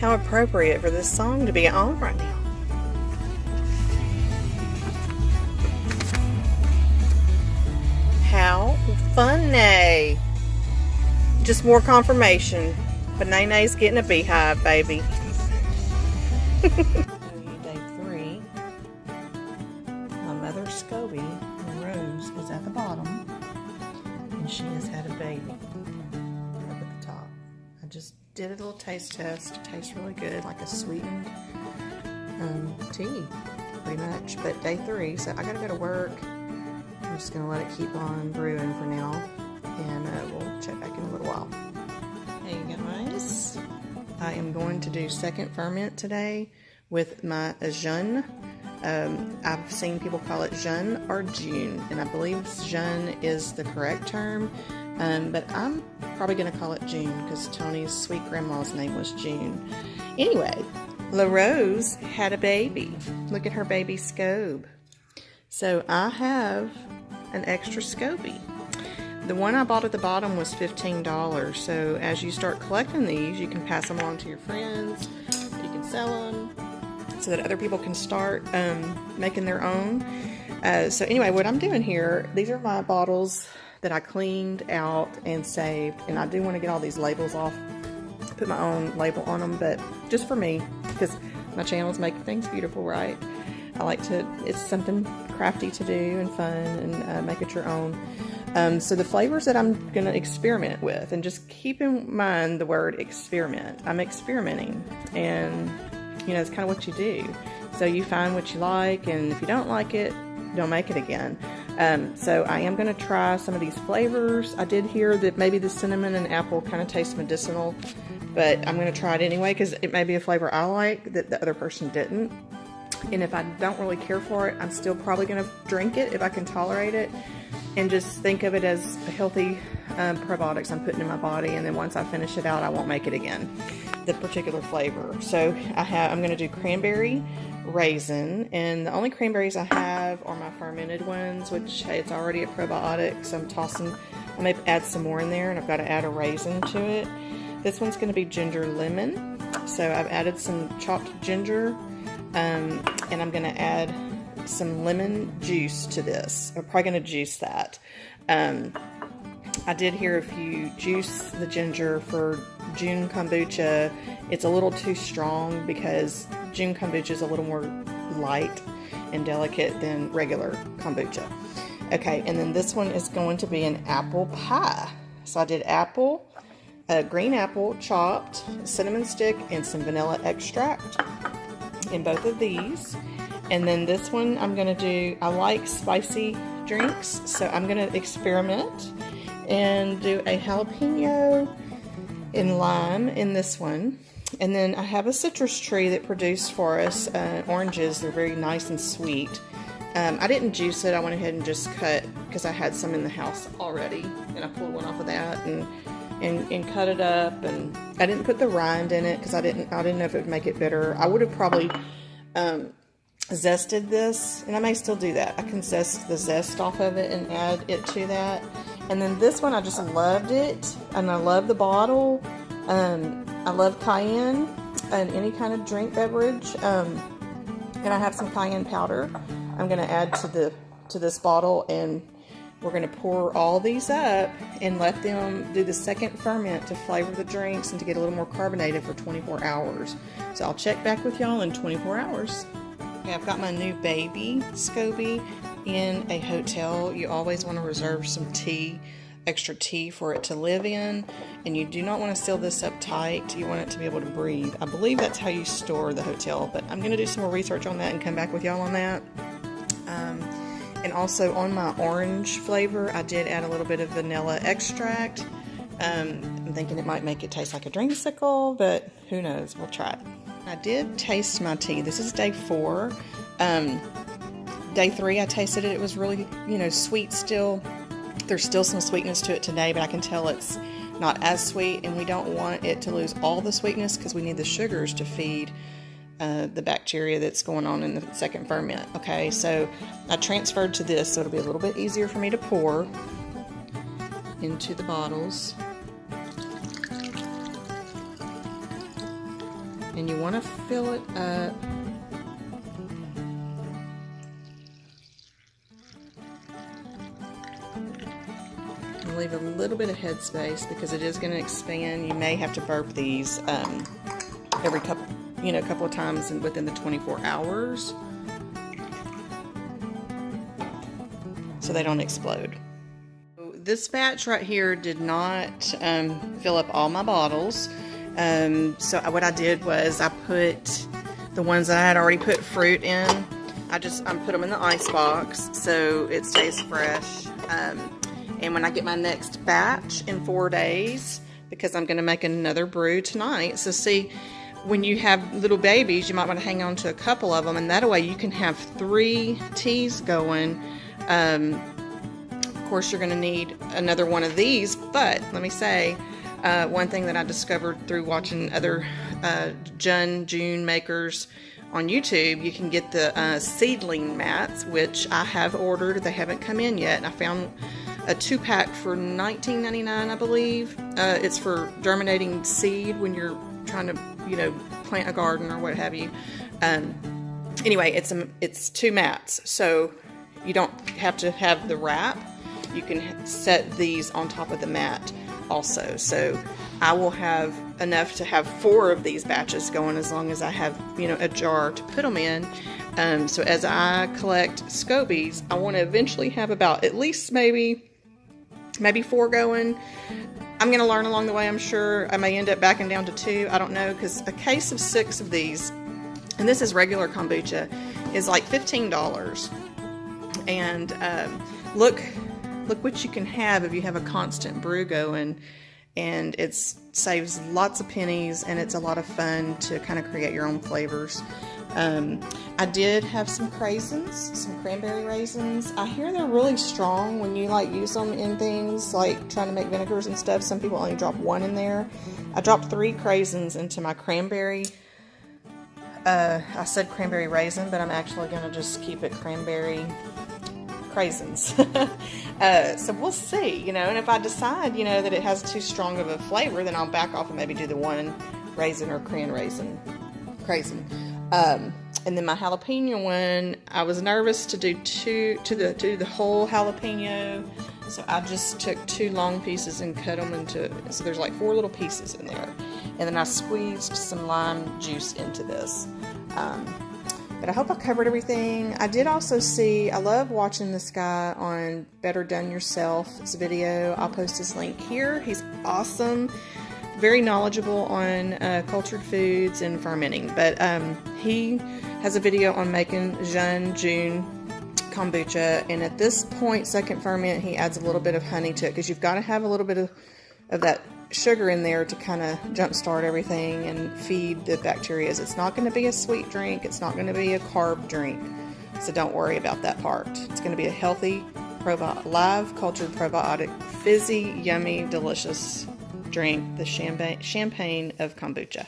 How appropriate for this song to be on right now. How funny. Just more confirmation. But Nene-Nae's getting a beehive, baby. Day 3. My mother Scoby, Rose, is at the bottom. And she has had a baby up at the top. I just did a little taste test. It tastes really good, like a sweetened tea, pretty much. But day 3, so I gotta go to work. I'm just gonna let it keep on brewing for now, and we'll check back in a little while. Hey guys, I am going to do second ferment today with my JUN. I've seen people call it JUN or JUN, and I believe JUN is the correct term, but I'm probably going to call it June because Tony's sweet grandma's name was June. Anyway, La Rose had a baby. Look at her baby Scobe. So I have an extra Scoby. The one I bought at the bottom was $15, so as you start collecting these, you can pass them on to your friends, you can sell them, so that other people can start making their own. So anyway, what I'm doing here, these are my bottles that I cleaned out and saved, and I do want to get all these labels off, put my own label on them, but just for me, because my channel's making things beautiful, right? I like to, it's something crafty to do and fun, and make it your own. So the flavors that I'm going to experiment with, and just keep in mind the word experiment. I'm experimenting, and you know, it's kind of what you do. So you find what you like, and if you don't like it, don't make it again. So I am going to try some of these flavors. I did hear that maybe the cinnamon and apple kind of taste medicinal, but I'm going to try it anyway because it may be a flavor I like that the other person didn't. And if I don't really care for it, I'm still probably going to drink it if I can tolerate it, and just think of it as a healthy probiotics I'm putting in my body, and then once I finish it out, I won't make it again, the particular flavor. So I'm going to do Cranberry Raisin, and the only cranberries I have are my fermented ones, which, hey, it's already a probiotic, so I may add some more in there, and I've got to add a raisin to it. This one's going to be ginger lemon, so I've added some chopped ginger, and I'm going to add some lemon juice to this. I'm probably going to juice that. I did hear if you juice the ginger for JUN Kombucha, it's a little too strong because JUN Kombucha is a little more light and delicate than regular kombucha. Okay, and then this one is going to be an apple pie. So I did apple, green apple chopped, cinnamon stick, and some vanilla extract in both of these. And then this one I'm going to do, I like spicy drinks, so I'm going to experiment and do a jalapeno and lime in this one. And then I have a citrus tree that produced for us oranges. They're very nice and sweet. I didn't juice it. I went ahead and just cut because I had some in the house already, and I pulled one off of that and cut it up. And I didn't put the rind in it because I didn't know if it would make it bitter. I would have probably zested this, and I may still do that. I can zest the zest off of it and add it to that. And then this one, I just loved it, and I love the bottle. I love cayenne and any kind of drink beverage, and I have some cayenne powder I'm going to add to this bottle, and we're going to pour all these up and let them do the second ferment to flavor the drinks and to get a little more carbonated for 24 hours. So I'll check back with y'all in 24 hours. Okay, I've got my new baby Scoby in a hotel. You always want to reserve some tea, extra tea for it to live in, and you do not want to seal this up tight. You want it to be able to breathe. I believe that's how you store the hotel, but I'm going to do some more research on that and come back with y'all on that. And also on my orange flavor, I did add a little bit of vanilla extract. I'm thinking it might make it taste like a dreamsicle, but who knows, we'll try it. I did taste my tea. This is day 4. Day 3, I tasted it. It was really, sweet still. There's still some sweetness to it today, but I can tell it's not as sweet, and we don't want it to lose all the sweetness because we need the sugars to feed the bacteria that's going on in the second ferment. Okay, so I transferred to this, so it'll be a little bit easier for me to pour into the bottles. and you want to fill it up. And leave a little bit of headspace because it is going to expand. You may have to burp these every couple of times within the 24 hours so they don't explode. This batch right here did not fill up all my bottles. So what I did was I put the ones that I had already put fruit in. I put them in the ice box so it stays fresh. And when I get my next batch in 4 days, because I'm going to make another brew tonight. So see, when you have little babies, you might want to hang on to a couple of them, and that way you can have 3 teas going. Of course, you're going to need another one of these, but let me say, one thing that I discovered through watching other JUN makers on YouTube, you can get the Seedling Mats, which I have ordered. They haven't come in yet. I found a 2-pack for $19.99, I believe. It's for germinating seed when you're trying to, plant a garden or what have you. Anyway, it's 2 mats, so you don't have to have the wrap. You can set these on top of the mat also. So I will have enough to have 4 of these batches going as long as I have, a jar to put them in. So as I collect Scobies, I want to eventually have about at least maybe 4 going. I'm going to learn along the way, I'm sure. I may end up backing down to 2. I don't know, because a case of 6 of these, and this is regular kombucha, is like $15. And look what you can have if you have a constant brew going, and it saves lots of pennies, and it's a lot of fun to kind of create your own flavors. I did have some craisins, some cranberry raisins. I hear they're really strong when you use them in things like trying to make vinegars and stuff. Some people only drop 1 in there. I dropped 3 craisins into my cranberry. I said cranberry raisin, but I'm actually going to just keep it cranberry craisins. So we'll see, and if I decide, that it has too strong of a flavor, then I'll back off and maybe do the 1 raisin or craisin. And then my jalapeno one, I was nervous to do the whole jalapeno, so I just took 2 long pieces and cut them into, so there's like 4 little pieces in there, and then I squeezed some lime juice into this. But I hope I covered everything. I did also see, I love watching this guy on Better Done Yourself's video. I'll post his link here. He's awesome. Very knowledgeable on cultured foods and fermenting. But he has a video on making JUN Kombucha. And at this point, second ferment, he adds a little bit of honey to it, because you've got to have a little bit of that sugar in there to kind of jumpstart everything and feed the bacteria. It's not going to be a sweet drink. It's not going to be a carb drink. So don't worry about that part. It's going to be a healthy, live cultured probiotic, fizzy, yummy, delicious drink, the champagne of kombucha.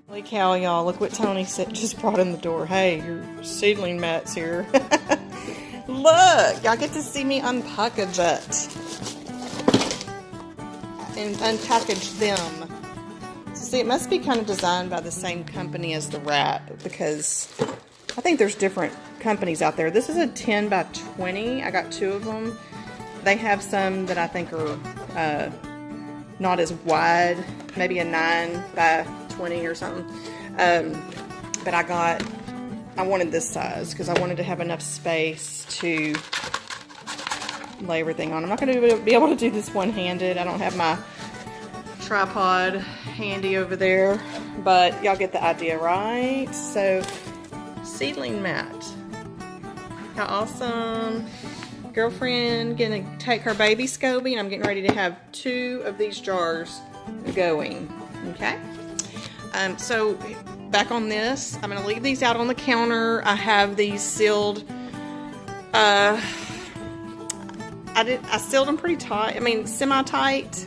Holy cow, y'all. Look what Tony just brought in the door. Hey, your Seedling Mats here. Look, y'all get to see me unpackage it. And unpackage them. So see, it must be kind of designed by the same company as the wrap, because I think there's different companies out there. This is a 10 by 20. I got 2 of them. They have some that I think are not as wide, maybe a 9 by 20 or something. But I wanted this size because I wanted to have enough space to lay everything on. I'm not going to be able to do this one-handed. I don't have my tripod handy over there, but y'all get the idea, right? So, Seedling Mat. How awesome. Girlfriend gonna take her baby Scoby, and I'm getting ready to have 2 of these jars going. Okay? So, back on this, I'm gonna leave these out on the counter. I have these sealed. I sealed them pretty tight. I mean, semi-tight.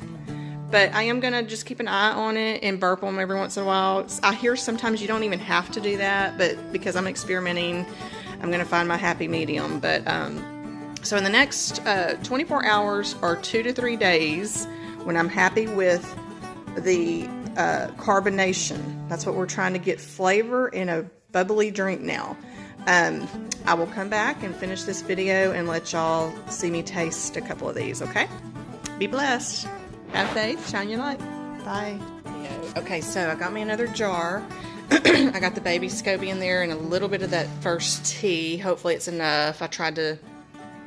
But I am going to just keep an eye on it and burp them every once in a while. I hear sometimes you don't even have to do that, but because I'm experimenting, I'm going to find my happy medium. But so in the next 24 hours or 2 to 3 days, when I'm happy with the carbonation. That's what we're trying to get, flavor in a bubbly drink now. I will come back and finish this video and let y'all see me taste a couple of these, okay? Be blessed. Have faith. Shine your light. Bye. Okay, so I got me another jar. I got the baby Scoby in there and a little bit of that first tea. Hopefully it's enough. I tried to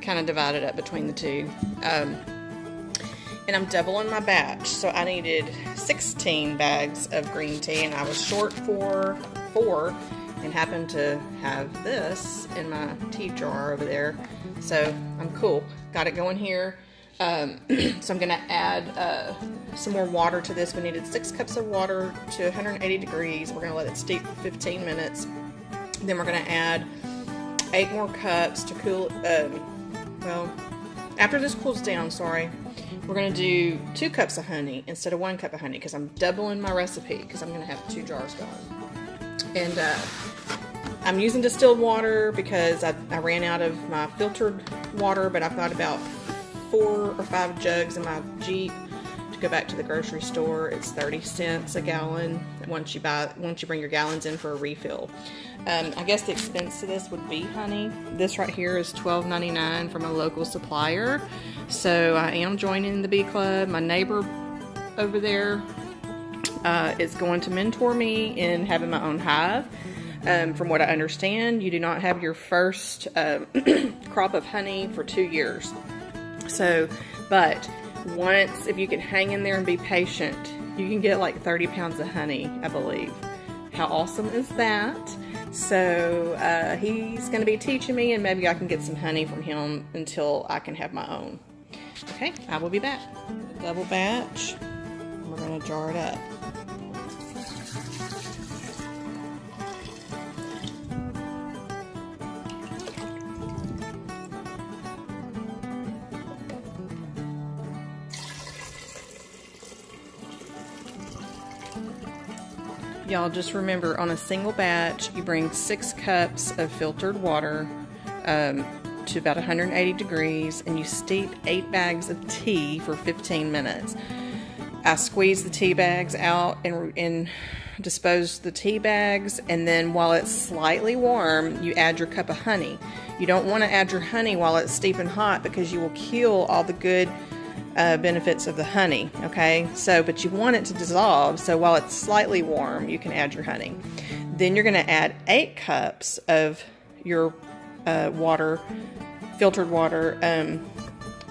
kind of divide it up between the two. And I'm doubling my batch. So I needed 16 bags of green tea and I was short for 4 and happened to have this in my tea jar over there. So I'm cool. Got it going here. So I'm going to add some more water to this. We needed 6 cups of water to 180 degrees. We're going to let it steep for 15 minutes. Then we're going to add 8 more cups to cool, well, after this cools down, sorry, we're going to do 2 cups of honey instead of 1 cup of honey because I'm doubling my recipe because I'm going to have 2 jars going. And I'm using distilled water because I ran out of my filtered water, but I've got about 4 or 5 jugs in my Jeep to go back to the grocery store. It's 30 cents a gallon once you bring your gallons in for a refill. I guess the expense of this would be honey. This right here is $12.99 from a local supplier. So I am joining the bee club. My neighbor over there is going to mentor me in having my own hive. From what I understand, you do not have your first crop of honey for 2 years. So, but once, if you can hang in there and be patient, you can get like 30 pounds of honey, I believe. How awesome is that? So, he's going to be teaching me and maybe I can get some honey from him until I can have my own. Okay, I will be back. Double batch. We're going to jar it up. Y'all just remember, on a single batch, you bring 6 cups of filtered water to about 180 degrees, and you steep 8 bags of tea for 15 minutes. I squeeze the tea bags out and dispose the tea bags, and then while it's slightly warm, you add your cup of honey. You don't want to add your honey while it's steeping hot because you will kill all the good benefits of the honey, okay? So, but you want it to dissolve, so while it's slightly warm, you can add your honey. Then you're going to add 8 cups of your water, filtered water,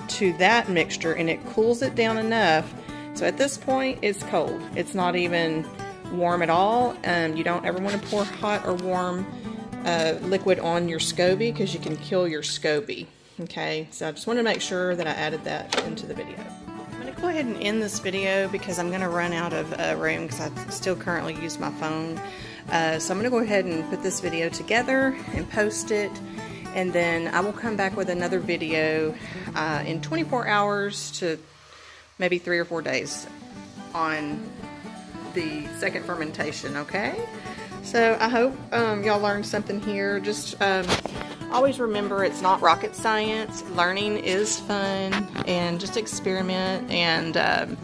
to that mixture, and it cools it down enough. So at this point, it's cold. It's not even warm at all. You don't ever want to pour hot or warm liquid on your SCOBY because you can kill your SCOBY. Okay, so I just wanted to make sure that I added that into the video. I'm going to go ahead and end this video because I'm going to run out of room because I still currently use my phone. So I'm going to go ahead and put this video together and post it, and then I will come back with another video in 24 hours to maybe 3 or 4 days on the second fermentation, okay? So I hope y'all learned something here. Just always remember, it's not rocket science. Learning is fun, and just experiment and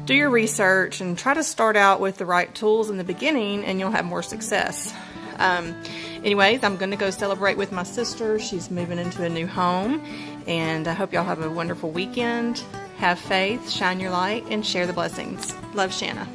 do your research and try to start out with the right tools in the beginning, and you'll have more success. Anyways, I'm going to go celebrate with my sister. She's moving into a new home, and I hope y'all have a wonderful weekend. Have faith, shine your light, and share the blessings. Love, Shanna.